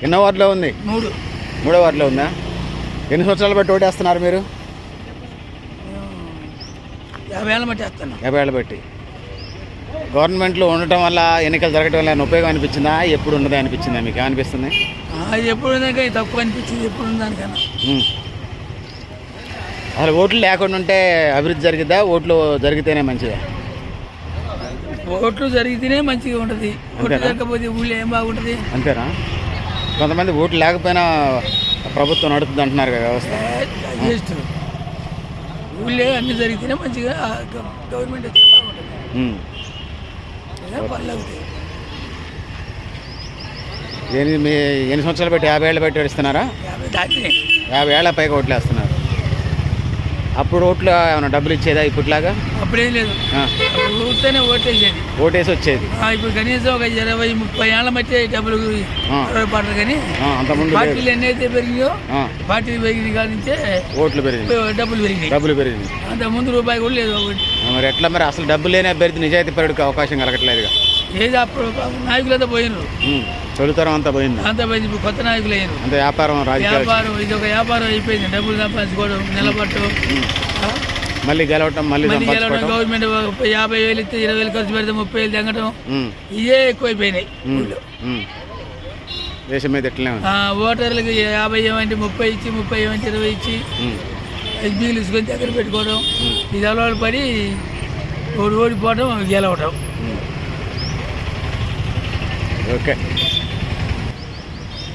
ఎన్నో వార్డులో ఉంది? మూడో వార్డులో ఉందా? ఎన్ని సంవత్సరాలు బట్టి ఓటేస్తున్నారు మీరు? 50 ఏళ్ళ బట్టి వేస్తున్నాం. 50 ఏళ్ళ బట్టి. గవర్నమెంట్లో ఉండటం వల్ల ఎన్నికలు జరగటం వల్ల ఉపయోగం అనిపించిందా, ఎప్పుడు ఉన్నదే అనిపించిందా? మీకు ఏమనిపిస్తుంది? ఎప్పుడు తక్కువ అనిపించింది, ఎప్పుడు దానికన్నా. అసలు ఓట్లు లేకుండా ఉంటే అభివృద్ధి జరిగిద్దా, ఓట్లు జరిగితేనే మంచిదా? ఓట్లు జరిగితేనే మంచిగా ఉంటుంది, ఓట్లు లేకపోతే ఊళ్ళో ఏం బాగుంటుంది. అంతేనా? కొంతమంది ఓట్లు లేకపోయినా ప్రభుత్వం నడుపుతుంది అంటున్నారు కదా వ్యవస్థ. ఊళ్ళో అన్నీ జరిగితేనే మంచిగా గవర్నమెంట్ అయితే బాగుంటుంది. మీ ఎన్ని సంవత్సరాలు బట్టి? 50 ఏళ్ళ బట్టి ఇస్తున్నారా? 50 ఏళ్ళ పైగా ఓట్లు వేస్తున్నారు. అప్పుడు ఓట్లు ఏమైనా డబ్బులు ఇచ్చేదా ఇప్పట్లాగా? అప్పుడేం లేదు, ఊరితోనే ఓటేసేది, ఓటేసి వచ్చేది. ఇప్పుడు కనీసం ఒక 20-30 ఏళ్ళ మధ్య డబ్బులు పడరు. కానీ అంతకుముందు పార్టీలు ఎన్ని అయితే పెరిగినాయో, పార్టీలు పెరిగింది కాడి నుంచే ఓట్లు పెరిగినాయి, డబ్బులు పెరిగింది. అంతకుముందు రూపాయి కూడా లేదు. మరి ఎట్లా? మరి అసలు డబ్బు లేని అభ్యర్థి నిజాయితీ పరుడికి అవకాశం కలగట్లేదుగా. ఏది అప్పుడు నాయకులతో పోయినారు, తొలితరం అంతా పోయింది. ఇప్పుడు కొత్త నాయకులు అయ్యారు. అంత వ్యాపారం, వ్యాపారం, ఇది ఒక వ్యాపారం అయిపోయింది. డబ్బులు సంపాదించుకోవడం, నిలబట్టు, మళ్ళీ గెలవటం, మళ్ళీ గెలవడం. గవర్నమెంట్ 50,000 ఇస్తే 20,000 ఖర్చు పెడితే 30,000 తెగటం, ఇవే ఎక్కువైపోయినాయి. దేశం మీద ఎట్లనే ఉంది. ఓటర్లకి 50 ఏమంటే 30 ఇచ్చి, 30 ఏమంటే 20 ఇచ్చి ఎస్బీలు తీసుకొని దగ్గర పెట్టుకోవడం, ఇది అలవాటు పడి ఓడిపోవడం, గెలవటం. ఓకే,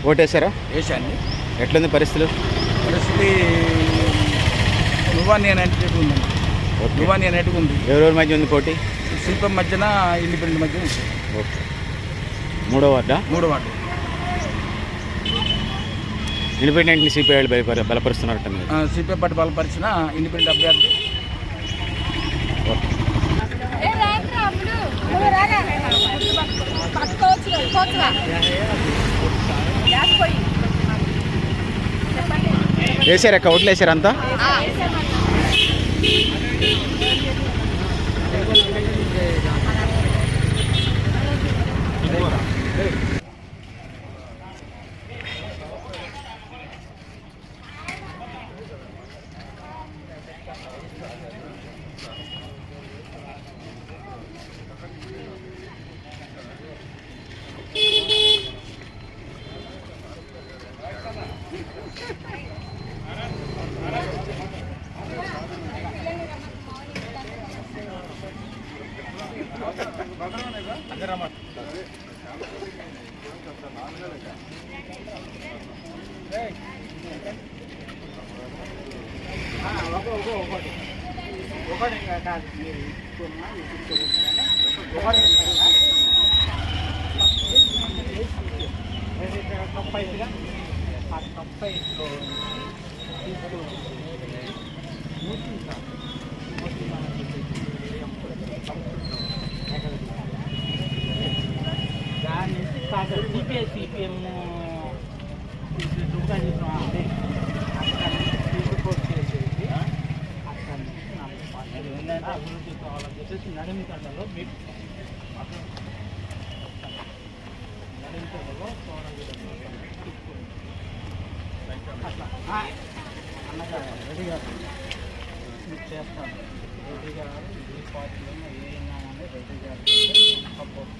ఓటేసారా? వేసాండి. ఎట్లుంది పరిస్థితి? నువ్వా నేను అన్నట్టుగా ఉంది. ఎవరెవరి మధ్య ఉంది పోటీ? శిల్పం మధ్యన, ఇండిపెండెంట్ మధ్య. ఓకే, మూడో వార్డు. ఇండిపెండెంట్ని సిపిఐ బలపరుస్తున్నారు. సిపిఐ పార్టీ బలపరిచిన ఇండిపెండెంట్ అభ్యర్థి. వేసారా? ఓట్లు వేసారా అంతా? సిపిఎం అభివృద్ధి కావాలని చెప్పేసి నడిమికండలో అన్నగారు రెడ్డి గారు చేస్తాను. రెడ్డి గారు ఏ పార్టీలో ఏమన్నామని రెడ్డి గారు సపోర్ట్.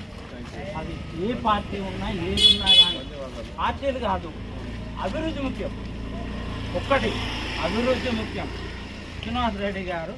అది ఏ పార్టీ ఉన్నా ఏది ఉన్నా కానీ పార్టీలు కాదు, అభివృద్ధి ముఖ్యం. ఒక్కటి అభివృద్ధి ముఖ్యం. శ్రీనివాస్ రెడ్డి గారు